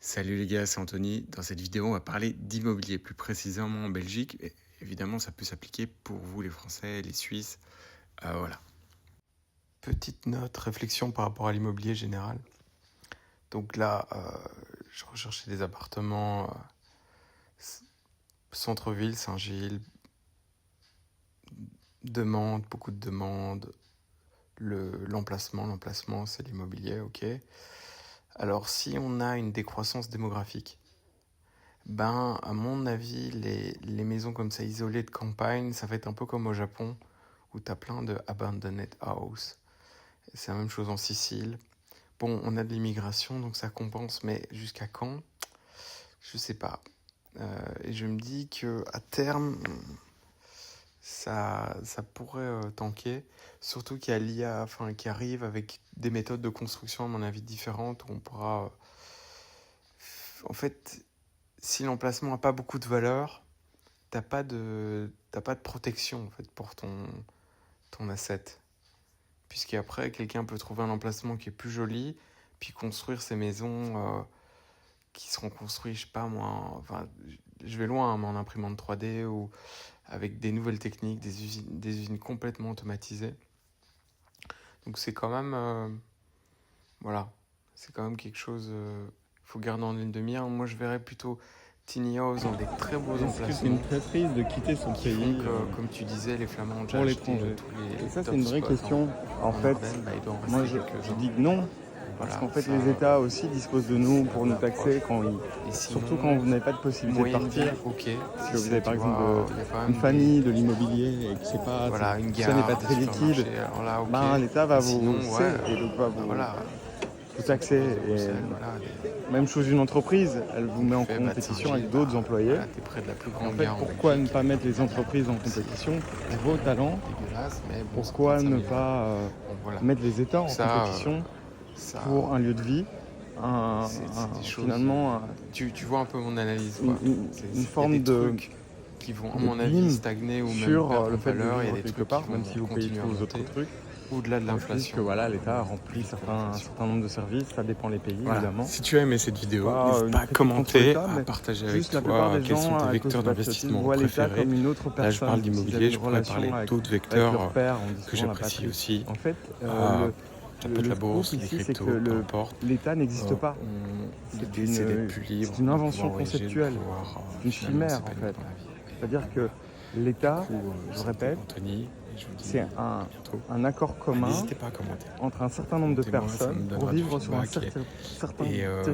Salut les gars, c'est Anthony. Dans cette vidéo, on va parler d'immobilier, plus précisément en Belgique. Et évidemment, ça peut s'appliquer pour vous les Français, les Suisses. Voilà. Petite note, réflexion par rapport à l'immobilier général. Donc là, je recherchais des appartements centre-ville, Saint-Gilles. Beaucoup de demandes. L'emplacement, c'est l'immobilier, ok. Alors, si on a une décroissance démographique, à mon avis, les maisons comme ça, isolées de campagne, ça va être un peu comme au Japon, où tu as plein de abandoned house. C'est la même chose en Sicile. Bon, on a de l'immigration, donc ça compense, mais jusqu'à quand? Je sais pas. Et je me dis que à terme, ça pourrait tanker, surtout qu'il y a l'IA, qui arrive avec des méthodes de construction, à mon avis, différentes, où on pourra... en fait, si l'emplacement n'a pas beaucoup de valeur, t'as pas de protection en fait pour ton asset. Puisqu'après, quelqu'un peut trouver un emplacement qui est plus joli, puis construire ces maisons qui seront construites, je sais pas moi, je vais loin, mais en imprimante 3D ou avec des nouvelles techniques, des usines complètement automatisées. Donc c'est quand même, voilà, c'est quand même quelque chose, faut garder en ligne de mire. Moi, je verrais plutôt tiny house dans des très beaux emplacements. Est-ce que c'est une traîtrise de quitter son pays Comme tu disais, les Flamands ont déjà pour acheté l'étranger? tous les Et ça, c'est top une vraie spots question. En fait, Ardennes, il doit en rester moi, je quelques-uns. dis que non. Parce Voilà, qu'en fait, ça, les États aussi disposent de nous pour nous l'approche. taxer, Et sinon, surtout quand vous n'avez pas de possibilité de moyenne partir. ville, ok. Parce Si que vous avez par tu exemple vois, il y a quand même une famille, de l'immobilier, et que c'est pas, voilà, une tout ça n'est gare, pas très des liquide, supermarchés, alors là, ok. l'État va Et vous sinon, ouais, et donc va vous, voilà, vous taxer. Et Bruxelles, voilà, même chose, une entreprise, elle vous met en fais, compétition avec Saint-Gilles, d'autres employés. voilà, t'es près de la plus En grande fait, gare en pourquoi ne Belgique. pas mettre les entreprises en compétition pour vos talents? Dégueulasse, mais bon, Pourquoi ça ne s'améliore. pas Donc voilà. mettre les États en Ça, compétition ça, pour un lieu de vie, c'est des choses. finalement Tu vois un peu mon analyse, quoi. une Il y a forme des de trucs qui vont, à de mon avis, prime stagner ou même sur perdre le en fait de valeur. Il y a vivre des quelque trucs part, qui même vont si vous payez continuer à tous vos autres monter trucs. au-delà de Au plus l'inflation. que voilà, l'État remplit un certain nombre de services, ça dépend les pays, Voilà. évidemment. Si tu as aimé cette vidéo, Pas n'hésite une pas à critique contre commenter, l'État, à mais partager avec juste la plupart toi des quels sont gens, tes à cause vecteurs du patriotisme, d'investissement voient l'État préférés. comme une autre Là, je parle personne. S'ils avaient d'immobilier, une je pourrais relation parler avec d'autres leur vecteurs père, on dit que souvent la j'apprécie patrie. aussi. En fait, Ça peut être le la scoop bourse, les ici, c'est cryptos, que peu importe. l'État n'existe pas. L'idée, c'est d'être plus libre, C'est une de invention pouvoir voyager, de conceptuelle. pouvoir C'est une finalement chimère, en s'épanouir fait. dans la vie. C'est-à-dire que l'État, Du coup, je c'était répète, Anthony, et je vous dis c'est à bientôt. un accord commun N'hésitez pas à commenter. entre un certain nombre de Commentez-moi, ça me personnes pour donnera du vivre sur un feedback certain et territoire.